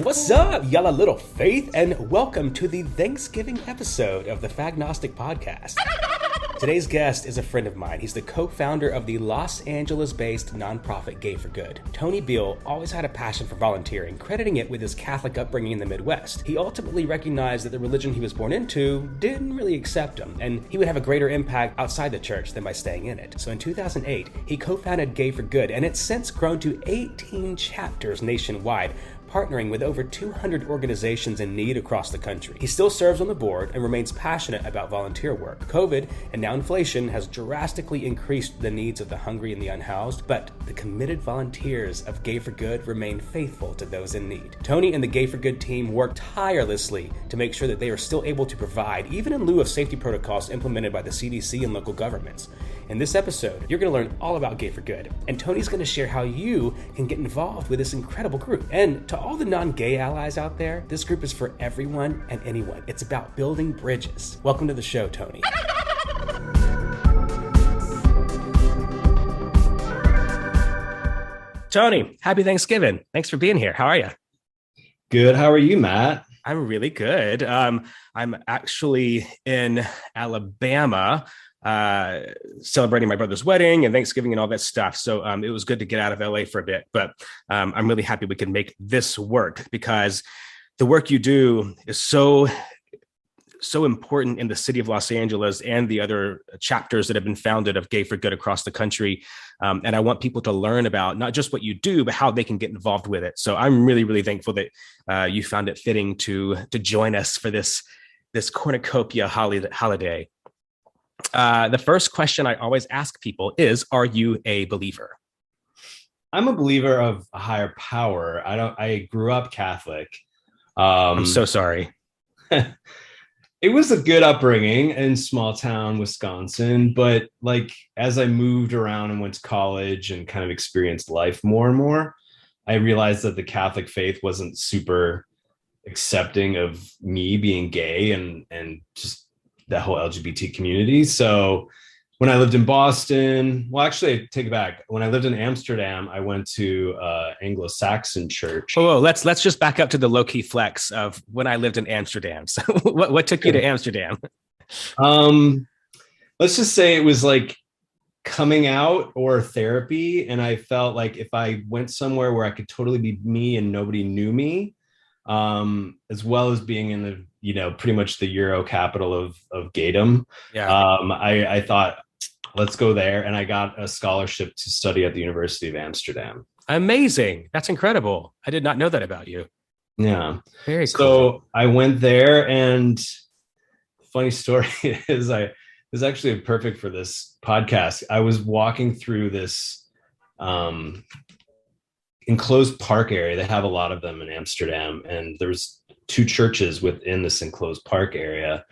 What's up, y'all? A little faith, and welcome to the Thanksgiving episode of the Fagnostic Podcast. Today's guest is a friend of mine. He's the co-founder of the Los Angeles-based nonprofit Gay for Good. Tony Biel always had a passion for volunteering, crediting it with his Catholic upbringing in the Midwest. He ultimately recognized that the religion he was born into didn't really accept him, and he would have a greater impact outside the church than by staying in it. So in 2008, he co-founded Gay for Good, and it's since grown to 18 chapters nationwide, partnering with over 200 organizations in need across the country. He still serves on the board and remains passionate about volunteer work. COVID and now inflation has drastically increased the needs of the hungry and the unhoused, but the committed volunteers of Gay for Good remain faithful to those in need. Tony and the Gay for Good team work tirelessly to make sure that they are still able to provide, even in lieu of safety protocols implemented by the CDC and local governments. In this episode, you're going to learn all about Gay for Good, and Tony's going to share how you can get involved with this incredible group. And to all the non-gay allies out there, this group is for everyone and anyone. It's about building bridges. Welcome to the show, Tony. Tony, happy Thanksgiving. Thanks for being here. How are you? Good. How are you, Matt? I'm really good. I'm actually in Alabama, celebrating my brother's wedding and Thanksgiving and all that stuff. So it was good to get out of LA for a bit, but I'm really happy we can make this work because the work you do is so important in the city of Los Angeles and the other chapters that have been founded of Gay for Good across the country. And I want people to learn about not just what you do, but how they can get involved with it. So I'm really, really thankful that you found it fitting to join us for this cornucopia holiday. The first question I always ask people is, are you a believer? I'm a believer of a higher power. I grew up Catholic. I'm so sorry. It was a good upbringing in small town Wisconsin, but like as I moved around and went to college and kind of experienced life more and more, I realized that the Catholic faith wasn't super accepting of me being gay and just that whole LGBT community. So when I lived in Boston, well, actually, I take it back. When I lived in Amsterdam, I went to Anglo-Saxon church. Oh, let's just back up to the low-key flex of when I lived in Amsterdam. So what took you to Amsterdam? Let's just say it was like coming out or therapy. And I felt like if I went somewhere where I could totally be me and nobody knew me, as well as being in the, pretty much the Euro capital of gaydom. Yeah. I thought, let's go there. And I got a scholarship to study at the University of Amsterdam. Amazing. That's incredible. I did not know that about you. Yeah. Very cool. So I went there, and funny story is is actually perfect for this podcast. I was walking through this, enclosed park area. They have a lot of them in Amsterdam, and there's two churches within this enclosed park area.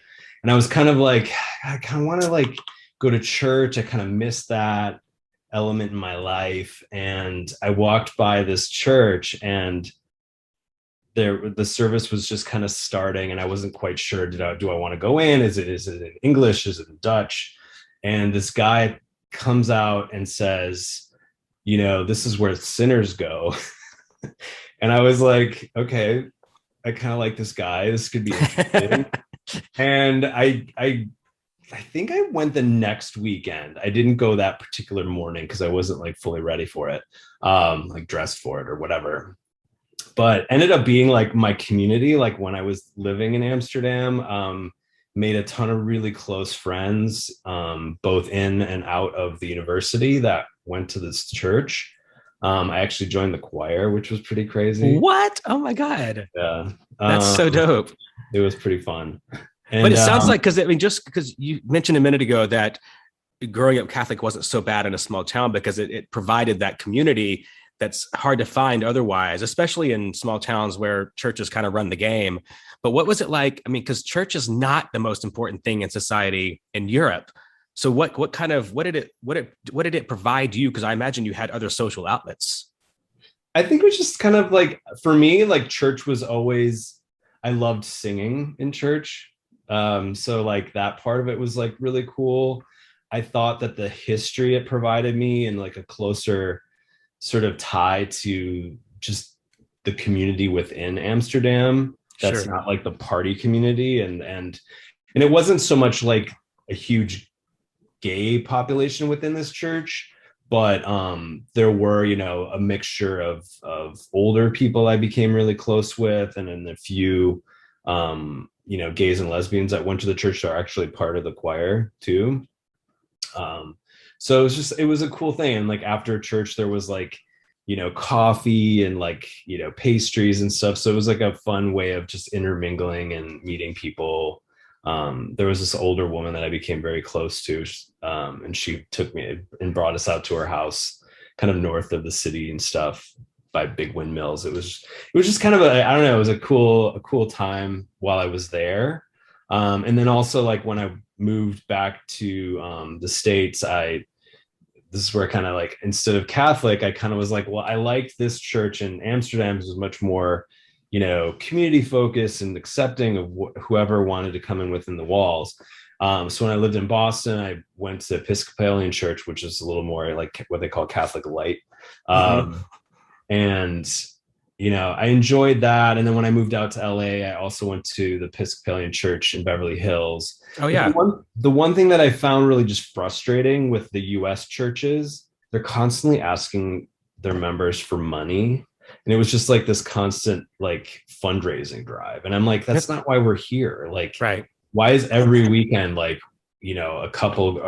And I was kind of like, I kind of want to like go to church. I kind of missed that element in my life. And I walked by this church, and the service was just kind of starting, and I wasn't quite sure, do I want to go in? Is it in English? Is it in Dutch? And this guy comes out and says, this is where sinners go. And I was like, okay, I kind of like this guy. This could be interesting. And I think I went the next weekend. I didn't go that particular morning because I wasn't like fully ready for it, like dressed for it or whatever. But ended up being like my community. Like when I was living in Amsterdam, made a ton of really close friends, both in and out of the university that went to this church. I actually joined the choir, which was pretty crazy. What? Oh my God. Yeah. That's so dope. It was pretty fun. And, but it sounds like, just because you mentioned a minute ago that growing up Catholic wasn't so bad in a small town because it provided that community that's hard to find otherwise, especially in small towns where churches kind of run the game. But what was it like? I mean, because church is not the most important thing in society in Europe. So what did it provide you? Because I imagine you had other social outlets. I think it was just kind of like, for me, like church was always, I loved singing in church. So like that part of it was like really cool. I thought that the history it provided me and like a closer sort of tie to just the community within Amsterdam. That's Sure. not like the party community. And it wasn't so much like a huge gay population within this church, but there were, a mixture of older people I became really close with, and then a few gays and lesbians that went to the church that are actually part of the choir too. So it was a cool thing. And like after church, there was like, coffee and like, pastries and stuff. So it was like a fun way of just intermingling and meeting people. There was this older woman that I became very close to, and she took me and brought us out to her house kind of north of the city and stuff by big windmills. It was just kind of I don't know, it was a cool time while I was there. And then also like when I moved back to the States, this is where kind of like, instead of Catholic, I kind of was like, well, I liked this church in Amsterdam. It was much more, community focused and accepting of whoever wanted to come in within the walls. So when I lived in Boston, I went to Episcopalian church, which is a little more like what they call Catholic light. And, I enjoyed that. And then when I moved out to LA, I also went to the Episcopalian church in Beverly Hills. Oh, yeah. The one thing that I found really just frustrating with the US churches, they're constantly asking their members for money. And it was just like this constant like fundraising drive. And I'm like, that's not why we're here. Like, right. Why is every weekend like, a couple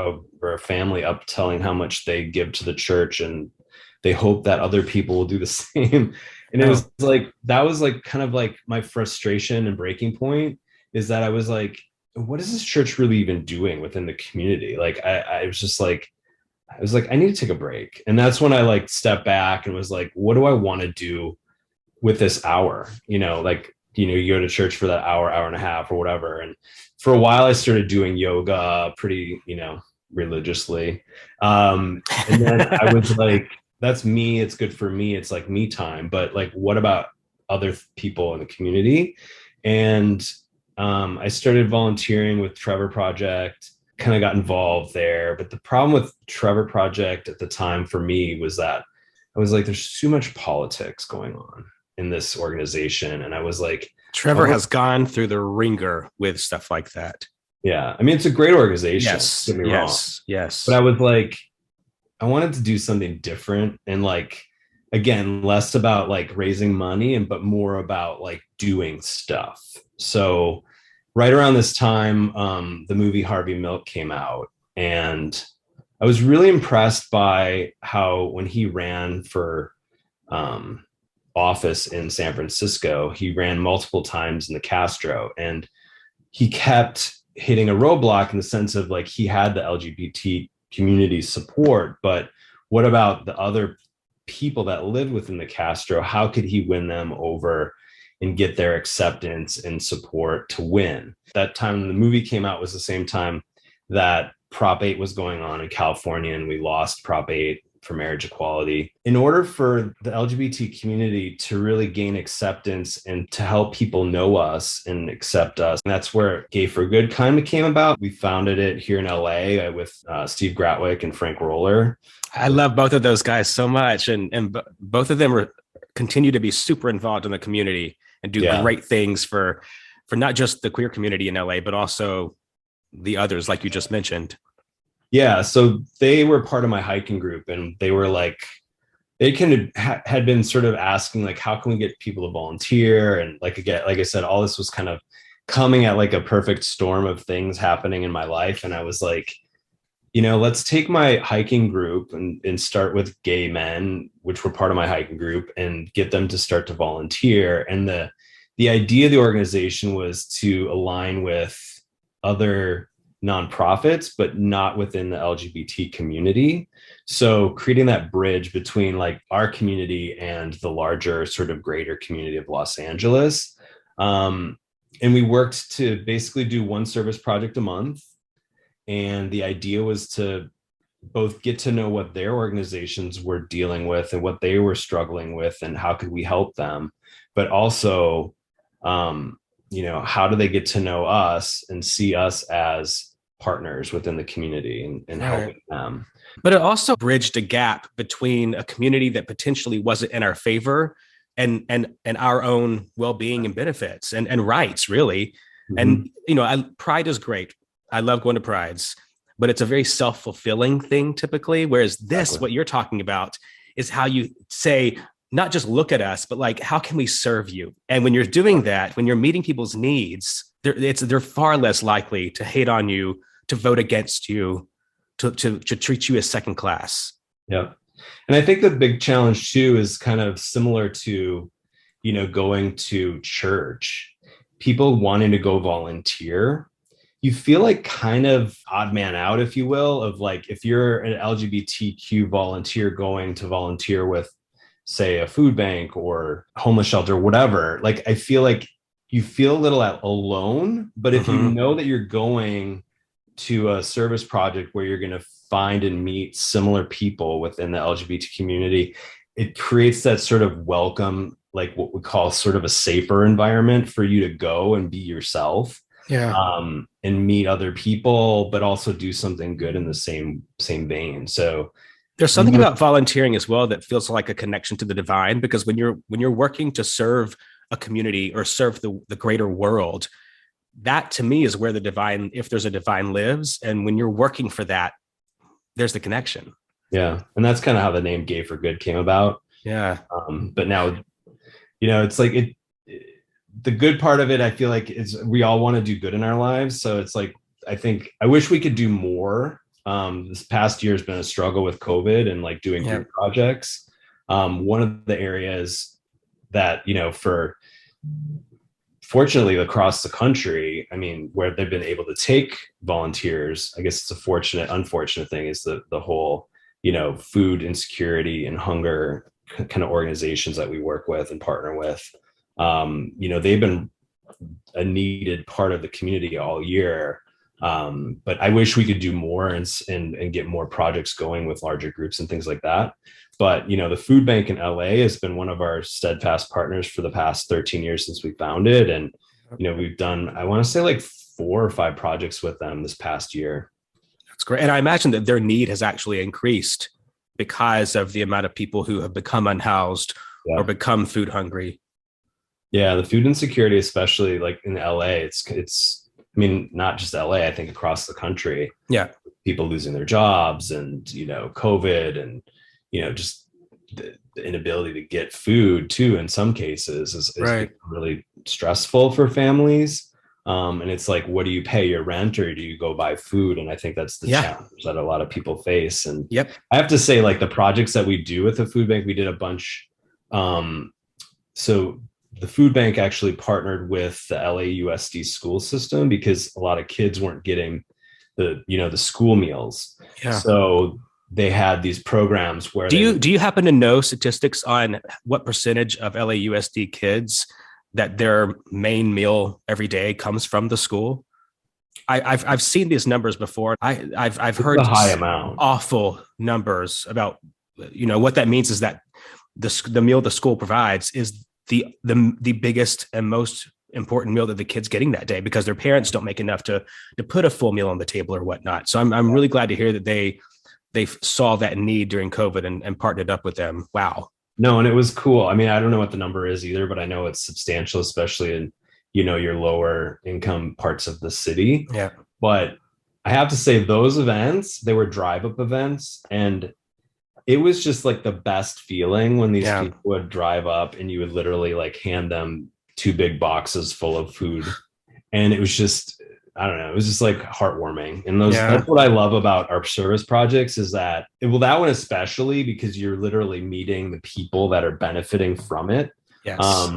or a family up telling how much they give to the church and they hope that other people will do the same? And it was like, that was like kind of like my frustration and breaking point, is that I was like, what is this church really even doing within the community? Like, I was like, I need to take a break. And that's when I like stepped back and was like, what do I want to do with this hour? You go to church for that hour and a half or whatever. And for a while I started doing yoga pretty, religiously. And then I was like, that's me. It's good for me. It's like me time. But like, what about other people in the community? And I started volunteering with Trevor Project, kind of got involved there. But the problem with Trevor Project at the time for me was that I was like, there's too much politics going on in this organization. And I was like, Trevor has gone through the ringer with stuff like that. Yeah. I mean, it's a great organization. Yes. Don't get me wrong. Yes. But I was like, I wanted to do something different, and like, again, less about like raising money but more about like doing stuff. So right around this time, the movie Harvey Milk came out, and I was really impressed by how when he ran for office in San Francisco, he ran multiple times in the Castro, and he kept hitting a roadblock in the sense of like, he had the LGBT community support, but what about the other people that lived within the Castro? How could he win them over and get their acceptance and support to win? That time the movie came out was the same time that Prop 8 was going on in California, and we lost Prop 8 for marriage equality. In order for the LGBT community to really gain acceptance and to help people know us and accept us, and that's where Gay for Good kind of came about. We founded it here in LA with Steve Gratwick and Frank Roller. I love both of those guys so much. And both of them continue to be super involved in the community and do great things for not just the queer community in LA, but also the others, like you just mentioned. Yeah, so they were part of my hiking group, and they were like, they kind of had been sort of asking like, how can we get people to volunteer? And like, again, like I said, all this was kind of coming at like a perfect storm of things happening in my life. And I was like, let's take my hiking group and start with gay men, which were part of my hiking group, and get them to start to volunteer. And the idea of the organization was to align with other nonprofits, but not within the LGBT community. So creating that bridge between like our community and the larger sort of greater community of Los Angeles. And we worked to basically do one service project a month. And the idea was to both get to know what their organizations were dealing with and what they were struggling with and how could we help them, but also, how do they get to know us and see us as partners within the community and helping them. But it also bridged a gap between a community that potentially wasn't in our favor and our own well-being and benefits and rights, really. Mhm. And pride is great. I love going to prides, but it's a very self-fulfilling thing typically. Whereas this, Exactly. what you're talking about, is how you say, not just look at us, but like, how can we serve you? And when you're doing that, when you're meeting people's needs, they're far less likely to hate on you, to vote against you, to treat you as second class. Yeah. And I think the big challenge too is kind of similar to, going to church, people wanting to go volunteer. You feel like kind of odd man out, if you will, of like if you're an LGBTQ volunteer going to volunteer with, say, a food bank or homeless shelter, whatever. Like I feel like you feel a little alone, but if you Mm-hmm. know that you're going to a service project where you're going to find and meet similar people within the LGBT community, it creates that sort of welcome, like what we call sort of a safer environment for you to go and be yourself, Yeah. and meet other people, but also do something good in the same vein. So There's something about volunteering as well that feels like a connection to the divine, because when you're working to serve a community or serve the greater world, that to me is where the divine, if there's a divine, lives. And when you're working for that, there's the connection. yeah, and that's kind of how the name Gay for Good came about. Yeah. But now, it's like the good part of it, I feel like, is we all want to do good in our lives. So it's like, I wish we could do more. This past year has been a struggle with COVID and like doing Yeah. group projects. One of the areas that, fortunately across the country, I mean, where they've been able to take volunteers, I guess it's a unfortunate thing, is the whole, food insecurity and hunger kind of organizations that we work with and partner with. They've been a needed part of the community all year. But I wish we could do more and get more projects going with larger groups and things like that. But, the food bank in LA has been one of our steadfast partners for the past 13 years since we founded. And, we've done, I want to say, like 4 or 5 projects with them this past year. That's great. And I imagine that their need has actually increased because of the amount of people who have become unhoused or Yeah. become food hungry. Yeah. The food insecurity, especially like in LA, it's, I mean, not just LA, I think across the country, Yeah. people losing their jobs and, COVID and, just the inability to get food too, in some cases is Right. really stressful for families. And it's like, what do you pay your rent, or do you go buy food? And I think that's the Yeah. challenge that a lot of people face. And Yep. I have to say, like the projects that we do with the food bank, we did a bunch. So the food bank actually partnered with the LAUSD school system because a lot of kids weren't getting the school meals. Yeah. So they had these programs where Do you happen to know statistics on what percentage of LAUSD kids that their main meal every day comes from the school? I've seen these numbers before. I've it's a heard high amount. awful numbers about what that means is that the meal the school provides is the biggest and most important meal that the kid's getting that day, because their parents don't make enough to put a full meal on the table or whatnot. So I'm really glad to hear that they saw that need during COVID and partnered up with them. Wow. No, and it was cool. I mean, I don't know what the number is either, but I know it's substantial, especially in, your lower income parts of the city. Yeah. But I have to say, those events, they were drive up events, and it was just like the best feeling when these people would drive up and you would literally like hand them 2 big boxes full of food. And it was just, I don't know, it was just like heartwarming. And that's what I love about our service projects, is that, well, that one especially, because you're literally meeting the people that are benefiting from it. Yes.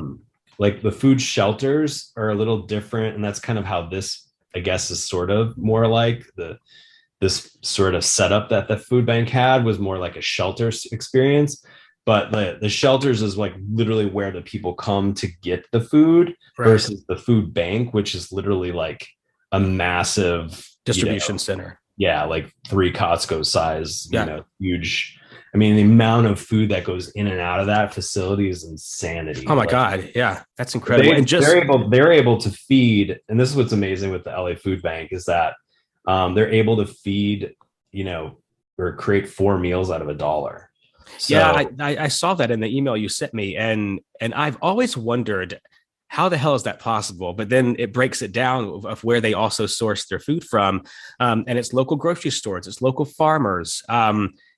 Like the food shelters are a little different. And that's kind of how this, I guess, is sort of more like this sort of setup that the food bank had, was more like a shelter experience. But the shelters is like literally where the people come to get the food, versus the food bank, which is literally like a massive distribution center. Yeah, like 3 Costco size, huge. I mean, the amount of food that goes in and out of that facility is insanity. Oh my God. Yeah, that's incredible. They're able to feed, and this is what's amazing with the LA Food Bank, is that they're able to feed, or create 4 meals out of $1. Yeah, So I saw that in the email you sent me, and I've always wondered how the hell is that possible? But then it breaks it down of where they also source their food from, and it's local grocery stores, it's local farmers,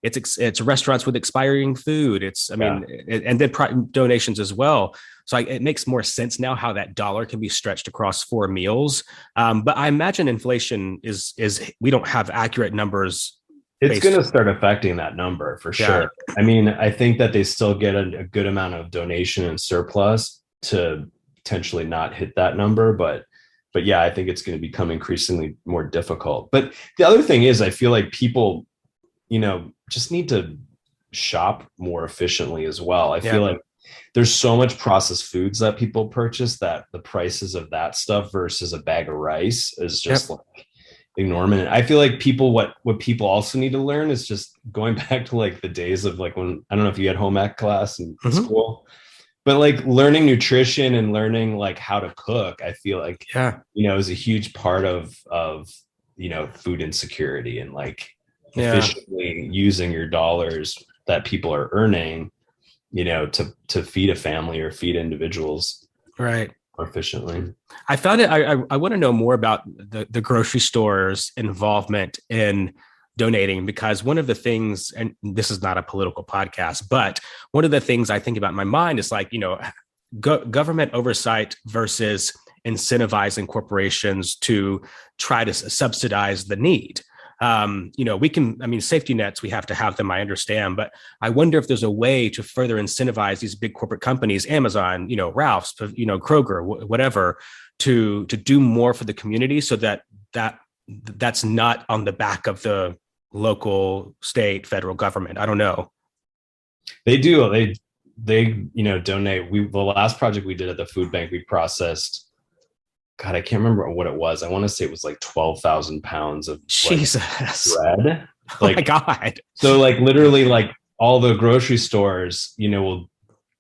it's restaurants with expiring food. It's I yeah, mean, and then donations as well. So it makes more sense now how that dollar can be stretched across 4 meals. But I imagine inflation is we don't have accurate numbers it's going based. to start affecting that number for Yeah, sure. I mean, I think that they still get a good amount of donation and surplus to potentially not hit that number, but yeah, I think it's going to become increasingly more difficult. But the other thing is, I feel like people, just need to shop more efficiently as well. I feel yeah, like there's so much processed foods that people purchase that the prices of that stuff versus a bag of rice is just yep. like enormous. I feel like what people also need to learn is just going back to like the days of like when I don't know if you had home ec class in Mm-hmm. school, but like learning nutrition and learning like how to cook, I feel like Yeah, is a huge part of food insecurity and like yeah, efficiently using your dollars that people are earning, to feed a family or feed individuals right. more efficiently. I found it. I want to know more about the grocery store's involvement in donating, because one of the things, and this is not a political podcast, but one of the things I think about in my mind is like, government oversight versus incentivizing corporations to try to subsidize the need. We can, I mean, safety nets, we have to have them, I understand, but I wonder if there's a way to further incentivize these big corporate companies, Amazon, Ralph's, Kroger, whatever, to do more for the community, so that's not on the back of the local, state, federal government. I don't know. They do. They donate. The last project we did at the food bank, we processed. God, I can't remember what it was. I want to say it was like 12,000 pounds of like Jesus. bread. Oh my Like God. so, like literally, like all the grocery stores, will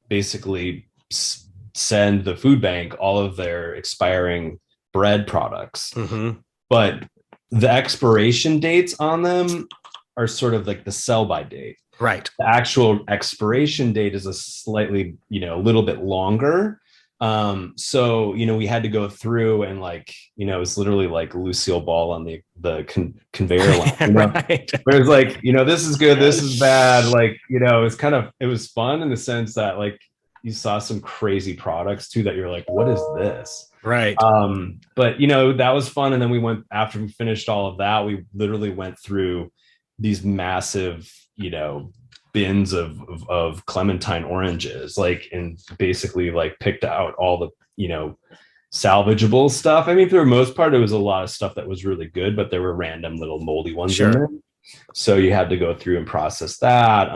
basically send the food bank all of their expiring bread products, Mm-hmm. but the expiration dates on them are sort of like the sell by date. Right. The actual expiration date is a slightly, a little bit longer. So, we had to go through and like, it was literally like Lucille Ball on the conveyor line, Right. where it's like, this is good, this is bad. Like, it was fun in the sense that like you saw some crazy products too, that you're like, what is this? Right. But that was fun. And then after we finished all of that, we literally went through these massive, bins of clementine oranges, like, and basically like picked out all the, salvageable stuff. I mean, for the most part, it was a lot of stuff that was really good, but there were random little moldy ones in Sure. there. So you had to go through and process that.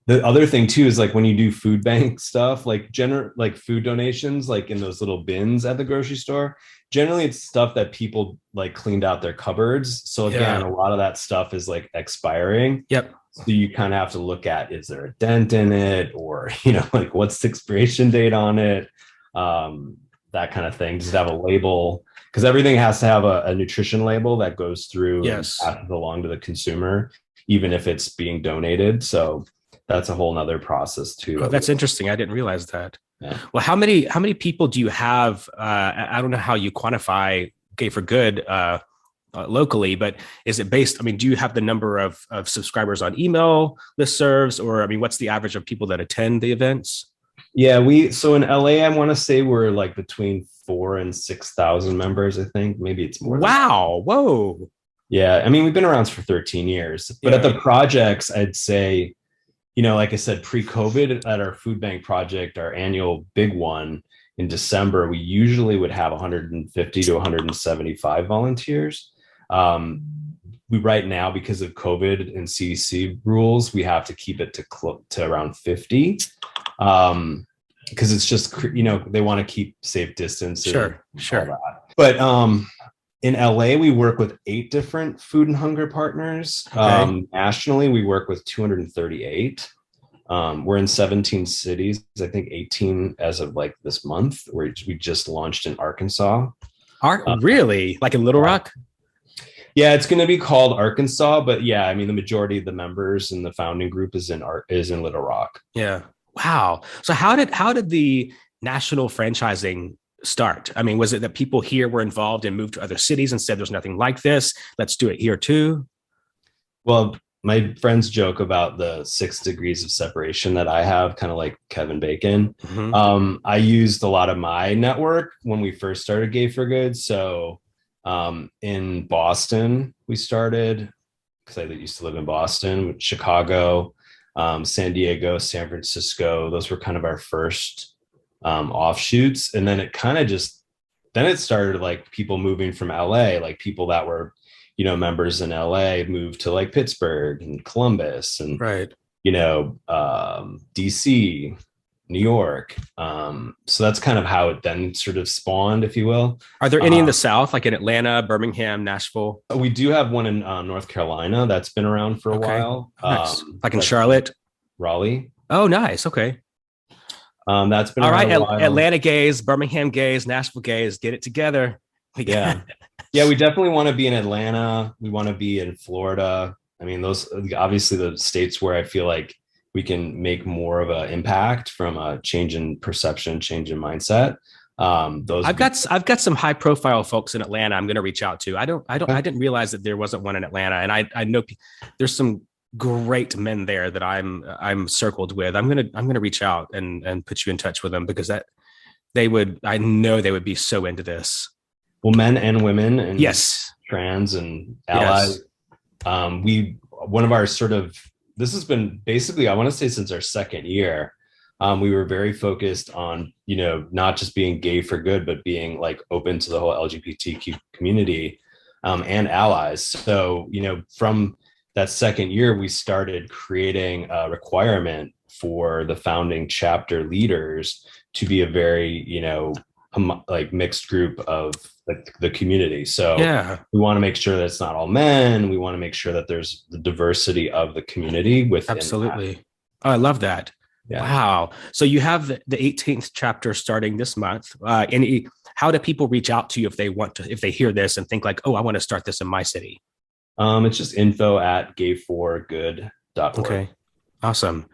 The other thing too is like when you do food bank stuff, like like food donations, like in those little bins at the grocery store, generally it's stuff that people like cleaned out their cupboards. So again, Yeah. a lot of that stuff is like expiring. Yep. So you kind of have to look at, is there a dent in it, or like what's the expiration date on it, that kind of thing. Does it have a label? Because everything has to have a nutrition label that goes through and Yes. passes along to the consumer, even if it's being donated. So that's a whole nother process too. Oh, that's interesting. I didn't realize that. Yeah. Well, how many people do you have? I don't know how you quantify Gay for Good locally, but is it based? I mean, do you have the number of subscribers on email listservs, or I mean, what's the average of people that attend the events? Yeah, so in LA, I want to say we're like between 4,000 and 6,000 members. I think maybe it's more. Wow. Whoa. Yeah, I mean, we've been around for 13 years, but Yeah. at the projects, I'd say, like I said, pre-COVID at our food bank project, our annual big one in December, we usually would have 150 to 175 volunteers. We right now, because of COVID and CDC rules, we have to keep it to around 50. Because it's just, they want to keep safe distance. Sure. Sure. But in LA, we work with 8 different food and hunger partners. Okay. Nationally, we work with 238. We're in 17 cities, I think 18 as of like this month, where we just launched in Arkansas. Really? Like in Little Rock? Yeah, it's going to be called Arkansas, but yeah, I mean the majority of the members in the founding group is in Little Rock. Yeah. Wow. So how did the national franchising start? I mean, was it that people here were involved and moved to other cities and said there's nothing like this? Let's do it here too. Well, my friends joke about the 6 degrees of separation that I have, kind of like Kevin Bacon. Mm-hmm. I used a lot of my network when we first started Gay for Good. So in Boston, we started, because I used to live in Boston, Chicago, San Diego, San Francisco. Those were kind of our first offshoots. And then then it started like people moving from LA, like people that were, members in LA moved to like Pittsburgh and Columbus and, Right. DC, New York. So that's kind of how it then sort of spawned, if you will. Are there any in the South, like in Atlanta, Birmingham, Nashville? We do have one in North Carolina that's been around for a while. Nice. Like in Charlotte? Raleigh. Oh, nice. Okay. That's been all right. Atlanta gays, Birmingham gays, Nashville gays, get it together. Yeah. Yeah, we definitely want to be in Atlanta. We want to be in Florida. I mean, those obviously the states where I feel like we can make more of an impact from a change in perception, change in mindset. I've got some high profile folks in Atlanta I'm going to reach out to. I didn't realize that there wasn't one in Atlanta, and I know there's some great men there that I'm circled with. I'm gonna reach out and put you in touch with them, because I know they would be so into this. Well, men and women, and yes, trans and allies. Yes. One of our this has been basically, I want to say, since our second year. We were very focused on, not just being gay for good, but being like open to the whole LGBTQ community and allies. So, from that second year, we started creating a requirement for the founding chapter leaders to be a very, like mixed group of the community. So we want to make sure that it's not all men. We want to make sure that there's the diversity of the community within. Absolutely. Oh, I love that. Yeah. Wow. So you have the 18th chapter starting this month. How do people reach out to you if they hear this and think like, oh, I want to start this in my city? It's just info@gayforgood.org. Okay. Awesome.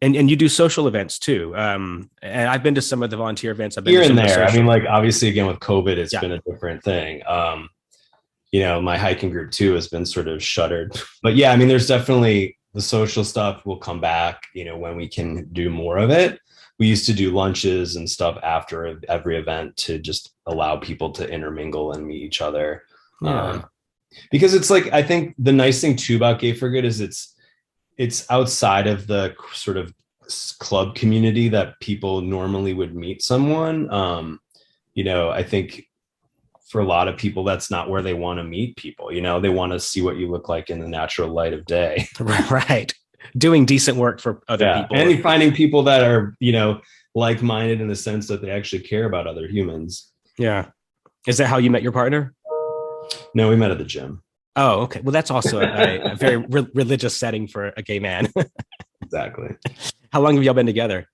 And you do social events too. And I've been to some of the volunteer events. I've been here and there. I mean, like obviously again with COVID, it's been a different thing. My hiking group too has been sort of shuttered, but yeah, I mean, there's definitely the social stuff will come back, when we can do more of it. We used to do lunches and stuff after every event to just allow people to intermingle and meet each other. Yeah. Because it's like, I think the nice thing too about Gay for Good is it's outside of the sort of club community that people normally would meet someone. I think for a lot of people, that's not where they want to meet people. They want to see what you look like in the natural light of day. Right. Doing decent work for other people. And finding people that are, like-minded in the sense that they actually care about other humans. Yeah. Is that how you met your partner? No, we met at the gym. Oh, okay. Well, that's also a very religious setting for a gay man. Exactly. How long have y'all been together?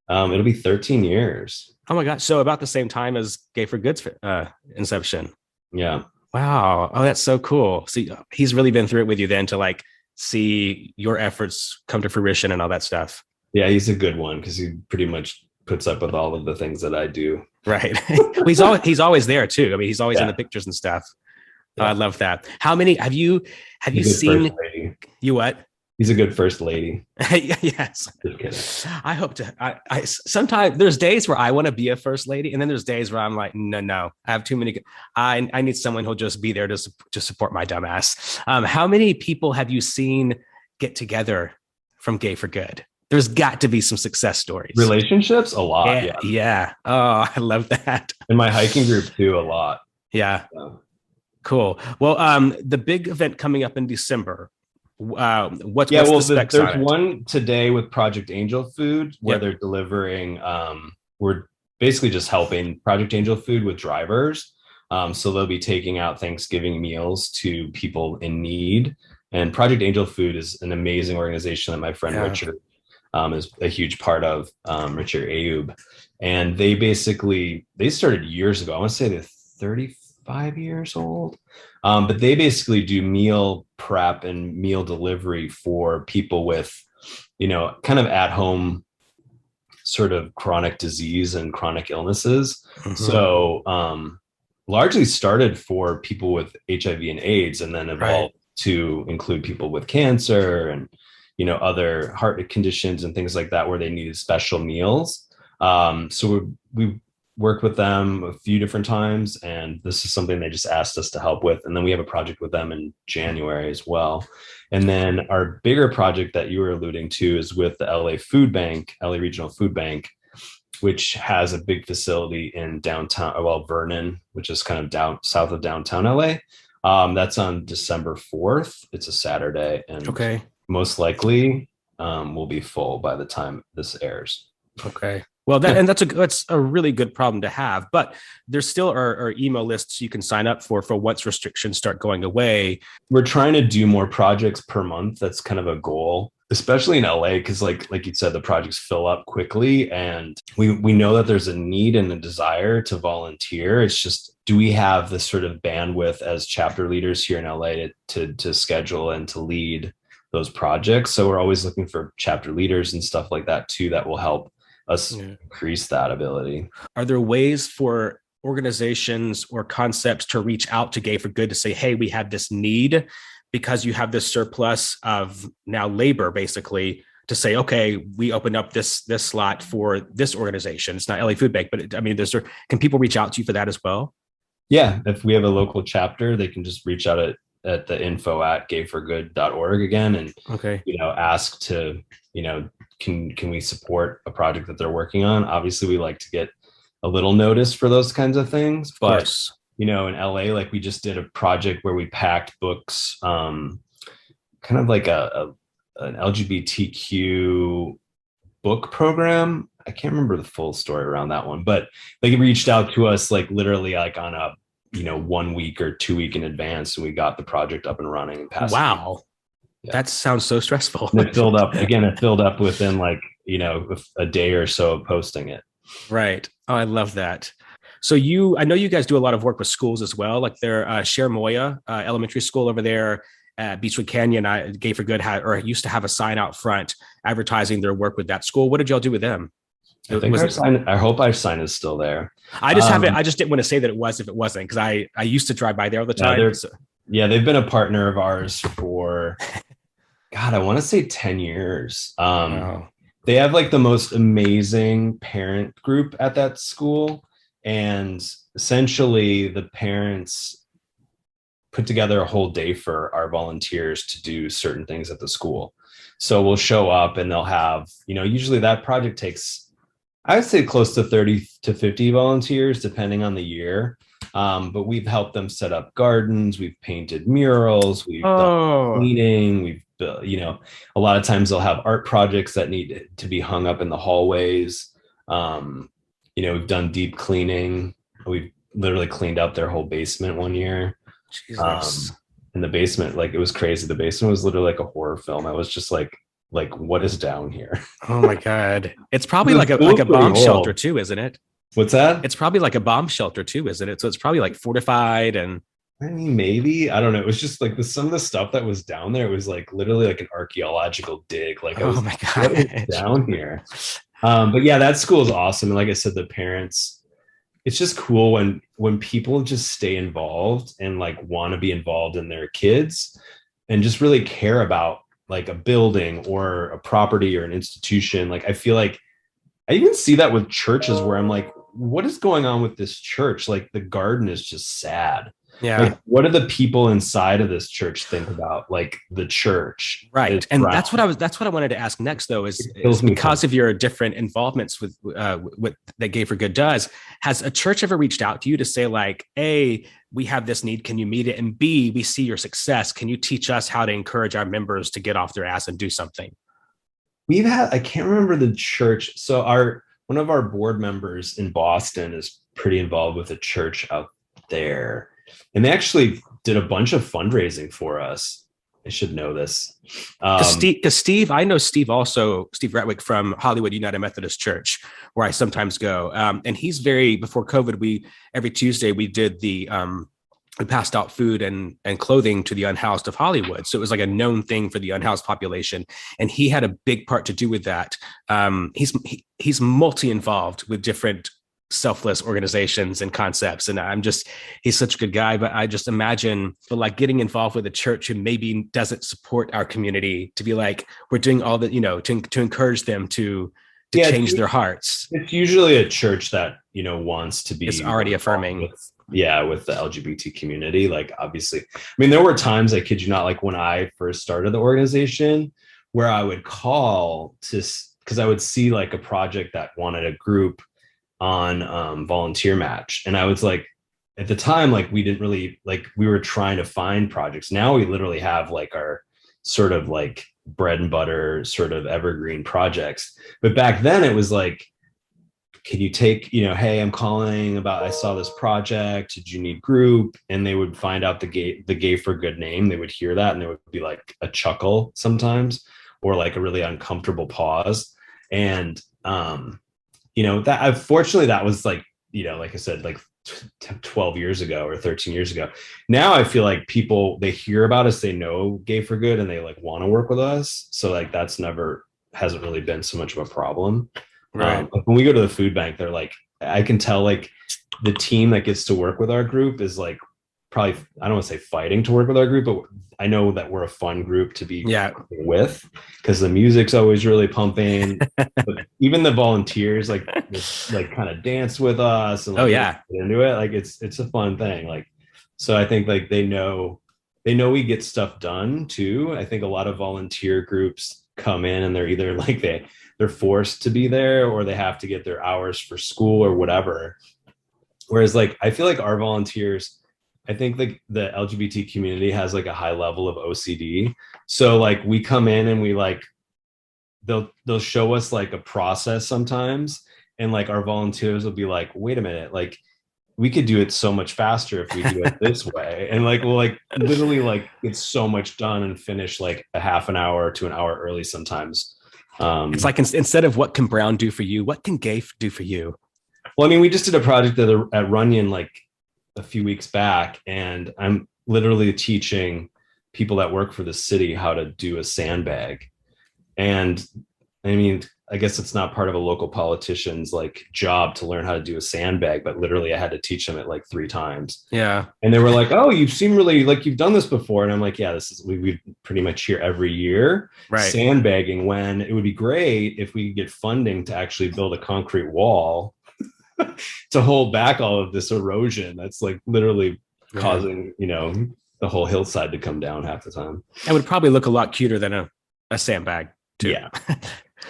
It'll be 13 years. Oh my gosh. So about the same time as Gay for Good's inception. Yeah. Wow. Oh, that's so cool. So he's really been through it with you then to like see your efforts come to fruition and all that stuff. Yeah, he's a good one because he pretty much puts up with all of the things that I do. Right. he's always there too. I mean, he's always in the pictures and stuff. Yeah. I love that. How many have you seen? You what? He's a good first lady. Yes. Just kidding. I hope to. I sometimes there's days where I want to be a first lady, and then there's days where I'm like, no, I have too many. I need someone who'll just be there to support my dumb ass. How many people have you seen get together from Gay for Good? There's got to be some success stories. Relationships, a lot. Yeah. Oh, I love that. In my hiking group too, a lot. Yeah. Cool. Well, the big event coming up in December. What's the specs there's on it? One today with Project Angel Food where they're delivering. We're basically just helping Project Angel Food with drivers. So they'll be taking out Thanksgiving meals to people in need. And Project Angel Food is an amazing organization that my friend Richard is a huge part of. Richard Ayub, and they started years ago. I want to say they're 35 5 years old. But they basically do meal prep and meal delivery for people with, kind of at home sort of chronic disease and chronic illnesses. Mm-hmm. So largely started for people with HIV and AIDS, and then evolved to include people with cancer and, other heart conditions and things like that, where they needed special meals. So we worked with them a few different times, and this is something they just asked us to help with. And then we have a project with them in January as well. And then our bigger project that you were alluding to is with the LA Regional Food Bank, which has a big facility in downtown, Vernon, which is kind of down south of downtown LA. That's on December 4th. It's a Saturday, and most likely will be full by the time this airs. Okay. Well, that's a really good problem to have, but there still are email lists you can sign up for once restrictions start going away. We're trying to do more projects per month. That's kind of a goal, especially in LA, because like you said, the projects fill up quickly, and we know that there's a need and a desire to volunteer. It's just, do we have the sort of bandwidth as chapter leaders here in LA to schedule and to lead those projects? So we're always looking for chapter leaders and stuff like that too, that will help us increase that ability. Are there ways for organizations or concepts to reach out to Gay for Good to say, hey, we have this need because you have this surplus of now labor, basically, to say, okay, we opened up this slot for this organization. It's not LA Food Bank, but can people reach out to you for that as well? Yeah. If we have a local chapter, they can just reach out at the info@gayforgood.org again, and, ask to, can we support a project that they're working on? Obviously, we like to get a little notice for those kinds of things, but in LA, like we just did a project where we packed books, kind of like an LGBTQ book program. I can't remember the full story around that one, but they reached out to us like literally like on a 1 week or 2 week in advance, and we got the project up and running and passed. Wow. Yeah. That sounds so stressful. And it filled up within like, a day or so of posting it. Right. Oh, I love that. So I know you guys do a lot of work with schools as well, like their Chermoya elementary school over there at Beachwood Canyon. Gay for Good used to have a sign out front advertising their work with that school. What did y'all do with them? I hope our sign is still there. I just haven't. I just didn't want to say that it was if it wasn't, because I used to drive by there all the time. They've been a partner of ours for, God, I want to say 10 years. Wow. They have like the most amazing parent group at that school. And essentially the parents put together a whole day for our volunteers to do certain things at the school. So we'll show up and they'll have, usually that project takes, I would say, close to 30 to 50 volunteers, depending on the year. But we've helped them set up gardens. We've painted murals. We've done cleaning. We've, a lot of times they'll have art projects that need to be hung up in the hallways. We've done deep cleaning. We've literally cleaned out their whole basement one year. Jesus. In the basement, like, it was crazy. The basement was literally like a horror film. I was just like, what is down here? Oh my God. It's probably like a bomb shelter too, isn't it? What's that? It's probably like a bomb shelter too, isn't it? So it's probably like fortified and. I mean, maybe, I don't know. It was just like some of the stuff that was down there. It was like literally like an archaeological dig. Like, oh my God, what is down here? But yeah, that school is awesome. And like I said, the parents, it's just cool when people just stay involved and like want to be involved in their kids and just really care about like a building or a property or an institution. Like, I feel like I even see that with churches where I'm like, what is going on with this church? Like, the garden is just sad. Yeah. Like, what do the people inside of this church think about like the church? Right. And that's what I wanted to ask next, though, is because of your different involvements with what that Gay for Good does, has a church ever reached out to you to say like, A, we have this need, can you meet it? And B, we see your success. Can you teach us how to encourage our members to get off their ass and do something? I can't remember the church. So one of our board members in Boston is pretty involved with a church out there. And they actually did a bunch of fundraising for us. I should know this. Because Steve, I know Steve Retwick from Hollywood United Methodist Church, where I sometimes go. And he's before COVID, every Tuesday we did the we passed out food and clothing to the unhoused of Hollywood. So it was like a known thing for the unhoused population. And he had a big part to do with that. He's multi-involved with different selfless organizations and concepts. And he's such a good guy, but I just imagine like getting involved with a church who maybe doesn't support our community to be like, we're doing all that, to encourage them to change their hearts. It's usually a church that, wants to be. It's already affirming. With the LGBT community. Like, obviously, I mean, there were times, I kid you not, like when I first started the organization, where I would call because I would see like a project that wanted a group on Volunteer Match. And I was like, at the time, like we didn't really, like we were trying to find projects. Now we literally have like our sort of like bread and butter sort of evergreen projects. But back then it was like, can you take, hey, I'm calling about, I saw this project, did you need group? And they would find out the gay for good name. They would hear that and there would be like a chuckle sometimes, or like a really uncomfortable pause. And, that unfortunately that was like, like I said, like 12 years ago or 13 years ago. Now I feel like people, they hear about us, they know Gay for Good and they like want to work with us. So like hasn't really been so much of a problem. Right. When we go to the food bank, they're like, I can tell like the team that gets to work with our group is like probably, I don't want to say fighting to work with our group, but I know that we're a fun group to be with, because the music's always really pumping. But even the volunteers like kind of dance with us and like, get into it. Like it's a fun thing. Like, so I think like they know we get stuff done too. I think a lot of volunteer groups come in and they're either like they're forced to be there or they have to get their hours for school or whatever. Whereas like, I feel like our volunteers, I think like the LGBT community has like a high level of OCD. So like we come in and we like, they'll show us like a process sometimes. And like our volunteers will be like, wait a minute, like we could do it so much faster if we do it this way. And like, we'll like literally like get so much done and finish like a half an hour to an hour early sometimes. It's like instead of what can Brown do for you, what can Gay do for you? Well, I mean, we just did a project at Runyon like a few weeks back, and I'm literally teaching people that work for the city how to do a sandbag. And I mean, I guess it's not part of a local politician's like job to learn how to do a sandbag, but literally I had to teach them it like 3 times. Yeah. And they were like, oh, you seem really like you've done this before. And I'm like, yeah, we pretty much hear every year, right. Sandbagging, when it would be great if we could get funding to actually build a concrete wall to hold back all of this erosion that's like literally causing, the whole hillside to come down half the time. It would probably look a lot cuter than a sandbag too. Yeah.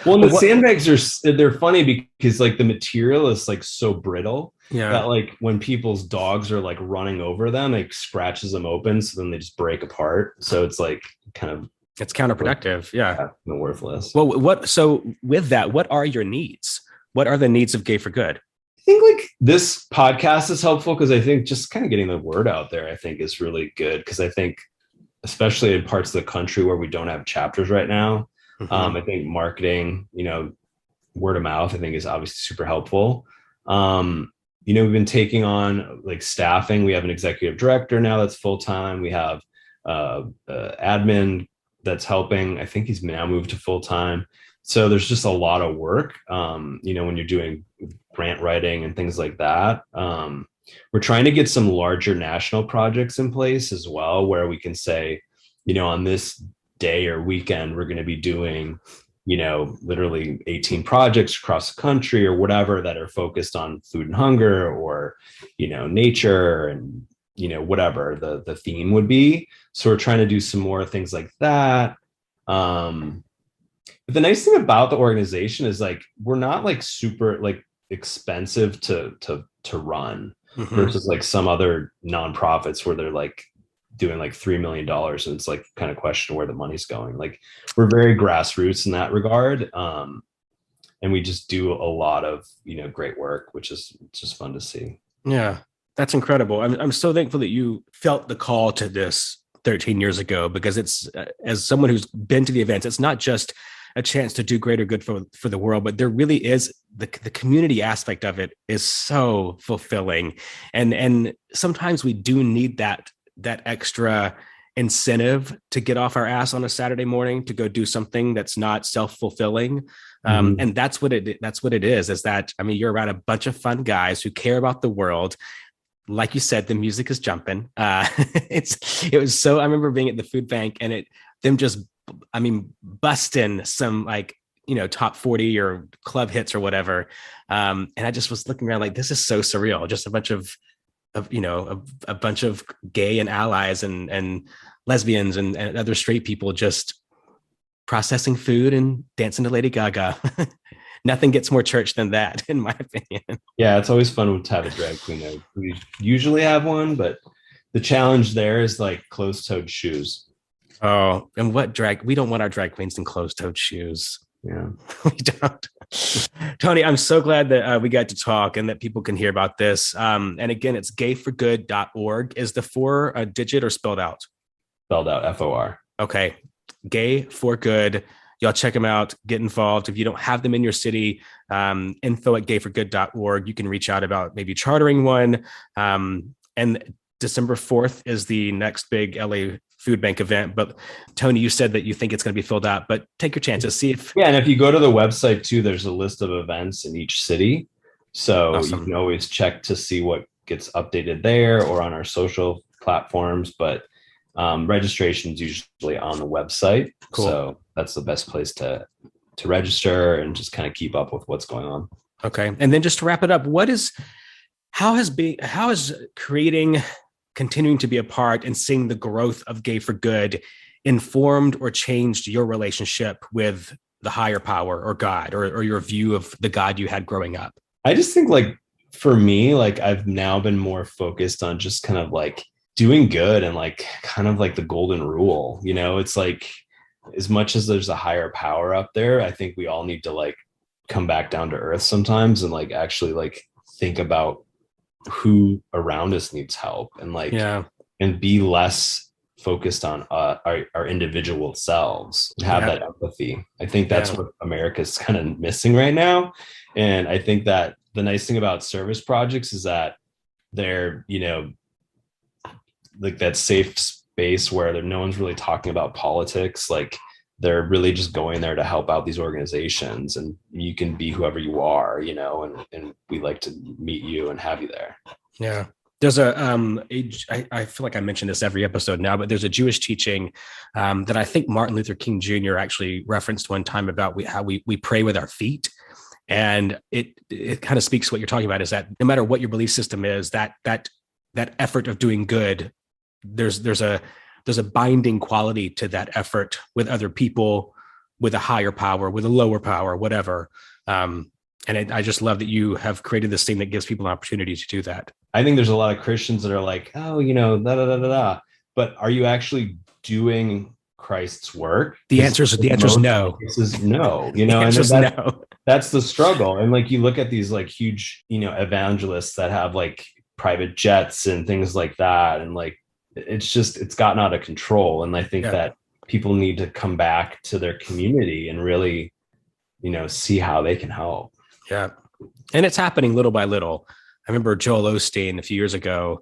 Well, the sandbags they're funny because like the material is like so brittle that like when people's dogs are like running over them, it scratches them open. So then they just break apart. So it's like it's counterproductive. Yeah. Worthless. Well, so with that, what are your needs? What are the needs of Gay for Good? I think like this podcast is helpful because I think just kind of getting the word out there, I think is really good. Because I think, especially in parts of the country where we don't have chapters right now, I think marketing, word of mouth, I think is obviously super helpful. We've been taking on like staffing. We have an executive director now that's full time. We have admin that's helping. I think he's now moved to full time. So there's just a lot of work, when you're doing grant writing and things like that. We're trying to get some larger national projects in place as well, where we can say, on this day or weekend, we're going to be doing, literally 18 projects across the country or whatever that are focused on food and hunger or, nature and, whatever the theme would be. So we're trying to do some more things like that. But the nice thing about the organization is like, we're not like super like expensive to run versus like some other nonprofits where they're like doing like $3 million and it's like kind of question where the money's going. Like we're very grassroots in that regard. And we just do a lot of, great work, which is just fun to see. Yeah, that's incredible. I'm so thankful that you felt the call to this 13 years ago, because it's as someone who's been to the events, it's not just a chance to do greater good for the world, but there really is the community aspect of it is so fulfilling. And sometimes we do need that extra incentive to get off our ass on a Saturday morning to go do something that's not self-fulfilling. And that's what it is that, I mean, you're around a bunch of fun guys who care about the world. Like you said, the music is jumping. It was so, I remember being at the food bank and them just, I mean, busting some like, top 40 or club hits or whatever. And I just was looking around like, this is so surreal. Just a bunch of a bunch of gay and allies and lesbians and other straight people just processing food and dancing to Lady Gaga. Nothing gets more church than that, in my opinion. Yeah, it's always fun to have a drag queen there. We usually have one, but the challenge there is like closed-toed shoes. Oh, and we don't want our drag queens in closed-toed shoes. Yeah, we don't. Tony, I'm so glad that we got to talk and that people can hear about this. And again, it's gayforgood.org. Is the 4 digit or spelled out? Spelled out, FOR. Okay. Gay for Good. Y'all check them out, get involved. If you don't have them in your city, info@gayforgood.org. You can reach out about maybe chartering one. And December 4th is the next big LA food bank event. But Tony, you said that you think it's going to be filled out, but take your chances. See if. Yeah. And if you go to the website too, there's a list of events in each city. So awesome. You can always check to see what gets updated there or on our social platforms. But registration is usually on the website. Cool. So that's the best place to register and just kind of keep up with what's going on. Okay. And then just to wrap it up, how is continuing to be a part and seeing the growth of Gay for Good informed or changed your relationship with the higher power or God or your view of the God you had growing up? I just think like for me, like I've now been more focused on just kind of like doing good and like kind of like the golden rule, it's like as much as there's a higher power up there, I think we all need to like come back down to earth sometimes and like actually like think about who around us needs help and like, and be less focused on our individual selves and have that empathy. I think that's what America's kind of missing right now. And I think that the nice thing about service projects is that they're, like that safe space where no one's really talking about politics. Like they're really just going there to help out these organizations and you can be whoever you are, and we like to meet you and have you there. Yeah. There's I feel like I mention this every episode now, but there's a Jewish teaching that I think Martin Luther King Jr. actually referenced one time about how we pray with our feet. And it kind of speaks to what you're talking about is that no matter what your belief system is, that effort of doing good, there's a binding quality to that effort with other people, with a higher power, with a lower power, whatever. I just love that you have created this thing that gives people an opportunity to do that. I think there's a lot of Christians that are like, oh, da da da da da. But are you actually doing Christ's work? The answer is no. This is no, and that's the struggle. And like you look at these like huge, evangelists that have like private jets and things like that, and like it's gotten out of control. And I think that people need to come back to their community and really, see how they can help. Yeah. And it's happening little by little. I remember Joel Osteen a few years ago,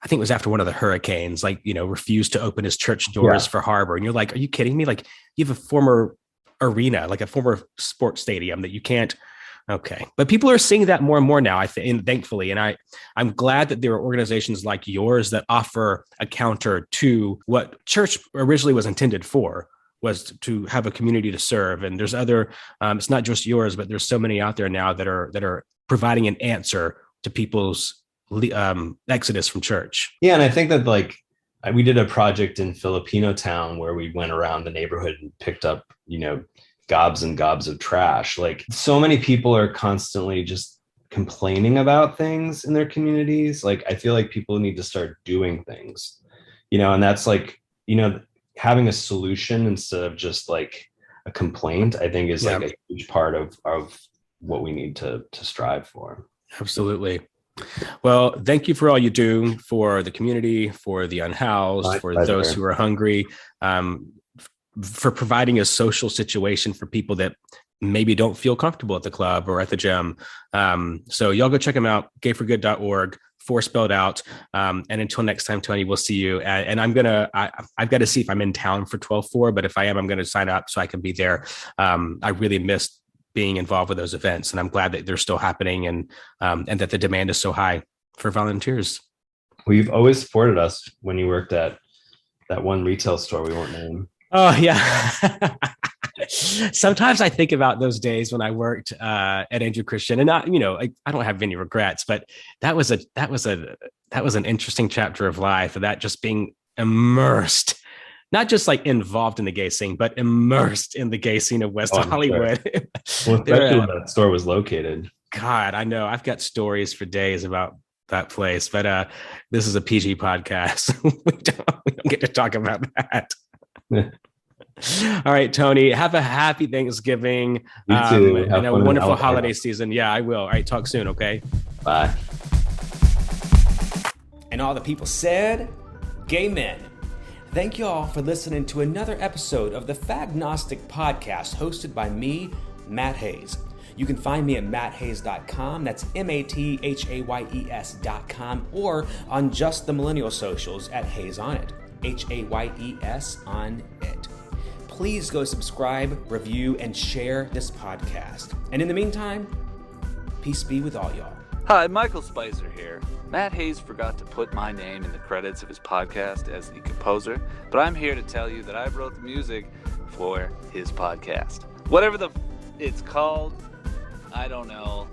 I think it was after one of the hurricanes, like, refused to open his church doors for Harbor. And you're like, are you kidding me? Like you have a former arena, like a former sports stadium that you can't. Okay. But people are seeing that more and more now, I think, and thankfully. And I'm glad that there are organizations like yours that offer a counter to what church originally was intended for, was to have a community to serve. And there's other, it's not just yours, but there's so many out there now that are providing an answer to people's exodus from church. Yeah. And I think that like we did a project in Filipino town where we went around the neighborhood and picked up, gobs and gobs of trash. Like so many people are constantly just complaining about things in their communities. Like I feel like people need to start doing things, and that's like, having a solution instead of just like a complaint, I think is like a huge part of what we need to strive for. Absolutely. Well, thank you for all you do for the community, for the unhoused, for those who are hungry. for providing a social situation for people that maybe don't feel comfortable at the club or at the gym. So y'all go check them out, gayforgood.org, 4 spelled out. And until next time, Tony, we'll see you. And I've got to see if I'm in town for 12/4, but if I am, I'm going to sign up so I can be there. I really missed being involved with those events, and I'm glad that they're still happening and that the demand is so high for volunteers. Well, you've always supported us when you worked at that one retail store we won't name. Oh, yeah. Sometimes I think about those days when I worked at Andrew Christian, and I don't have any regrets, but that was an interesting chapter of life, and that just being immersed, not just like involved in the gay scene, but immersed in the gay scene of West Hollywood. Sure. Well, especially where that store was located. God, I know. I've got stories for days about that place, but this is a PG podcast. we don't get to talk about that. All right, Tony, have a happy Thanksgiving and a wonderful holiday season. Yeah, I will. All right, talk soon, okay? Bye. And all the people said, gay men. Thank you all for listening to another episode of the Fagnostic Podcast hosted by me, Matt Hayes. You can find me at matthayes.com. That's MATHAYES.com, or on Just the Millennial socials at Hayes on It. HAYES on it. Please go subscribe, review, and share this podcast. And in the meantime, peace be with all y'all. Hi, Michael Spicer here. Matt Hayes forgot to put my name in the credits of his podcast as the composer, but I'm here to tell you that I wrote the music for his podcast. Whatever it's called, I don't know.